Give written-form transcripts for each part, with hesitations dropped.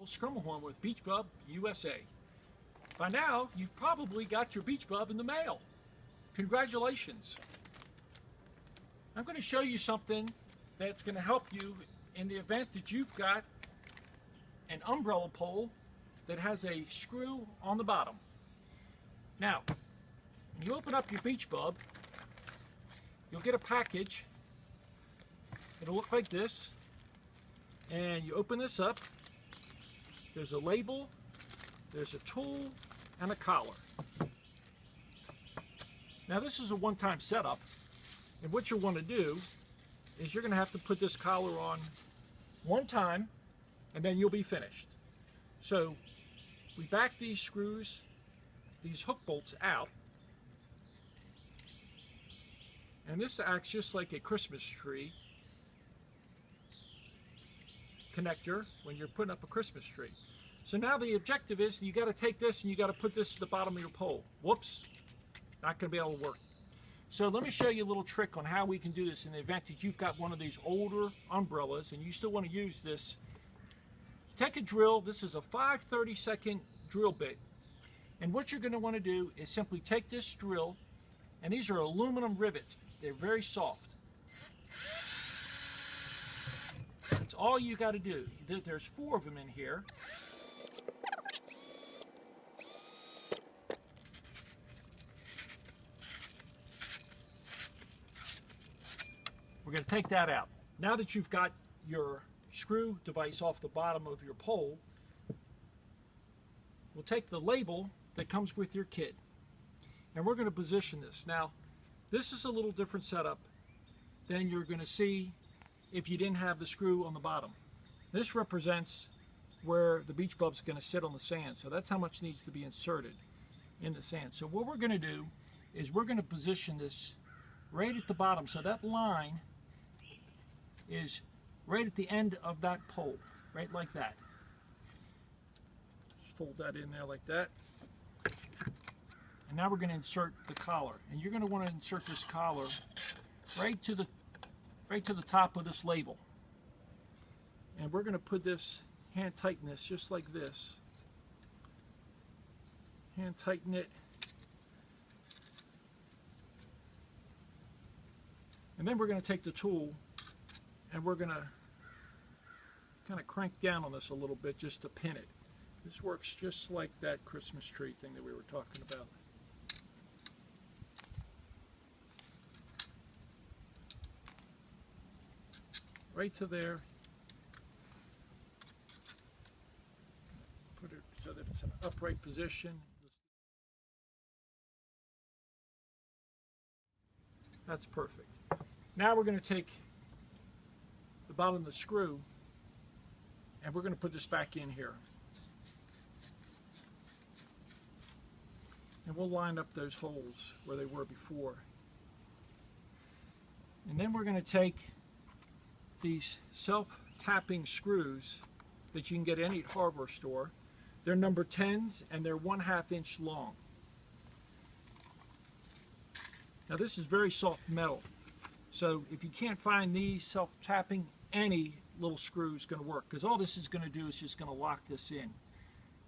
Scrummelhorn with beachBUB USA. By now, you've probably got your beachBUB in the mail. Congratulations. I'm going to show you something that's going to help you in the event that you've got an umbrella pole that has a screw on the bottom. Now, when you open up your beachBUB, you'll get a package. It'll look like this. And you open this up. There's a label, there's a tool, and a collar. Now this is a one-time setup, and what you'll want to do is you're going to have to put this collar on one time, and then you'll be finished. So we back these screws, these hook bolts out, and this acts just like a Christmas tree connector when you're putting up a Christmas tree. So now the objective is you got to take this and you got to put this at the bottom of your pole. Whoops, not going to be able to work. So let me show you a little trick on how we can do this in the event that you've got one of these older umbrellas and you still want to use this. Take a drill. This is a 5/32 drill bit, and what you're going to want to do is simply take this drill, and these are aluminum rivets. They're very soft. That's all you got to do. There's 4 of them in here. We're going to take that out. Now that you've got your screw device off the bottom of your pole, we'll take the label that comes with your kit, and we're going to position this. Now, this is a little different setup than you're going to see if you didn't have the screw on the bottom. This represents where the beachBUB is going to sit on the sand, so that's how much needs to be inserted in the sand. So what we're going to do is we're going to position this right at the bottom, so that line is right at the end of that pole, right like that. Just fold that in there like that. And now we're going to insert the collar, and you're going to want to insert this collar right to the top of this label. And we're going to put this, hand tighten this just like this. Hand tighten it. And then we're going to take the tool and we're going to kind of crank down on this a little bit just to pin it. This works just like that Christmas tree thing that we were talking about. Right to there. Put it so that it's in an upright position. That's perfect. Now we're going to take the bottom of the screw and we're going to put this back in here. And we'll line up those holes where they were before. And then we're going to take these self-tapping screws that you can get at any hardware store. They're number 10s and they're 1/2 inch long. Now this is very soft metal, so if you can't find these self-tapping, any little screw is going to work, because all this is going to do is just going to lock this in.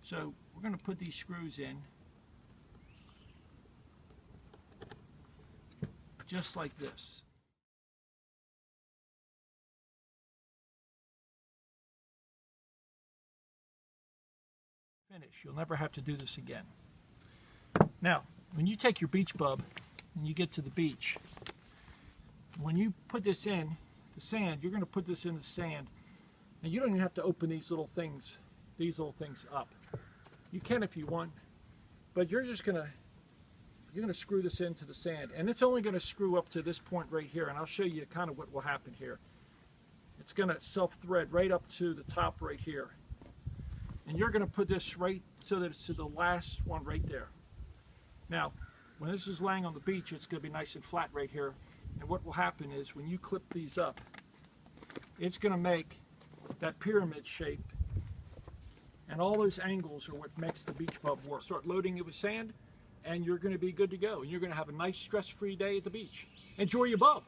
So we're going to put these screws in just like this. Finish. You'll never have to do this again. Now, when you take your beachBUB and you get to the beach, when you put this in the sand, you're going to put this in the sand, and you don't even have to open these little things up. You can if you want, but you're going to screw this into the sand, and it's only going to screw up to this point right here, and I'll show you kind of what will happen here. It's going to self-thread right up to the top right here. And you're going to put this right so that it's to the last one right there. Now, when this is laying on the beach, it's going to be nice and flat right here. And what will happen is when you clip these up, it's going to make that pyramid shape. And all those angles are what makes the beachBUB work. Start loading it with sand, and you're going to be good to go. And you're going to have a nice stress-free day at the beach. Enjoy your BUB.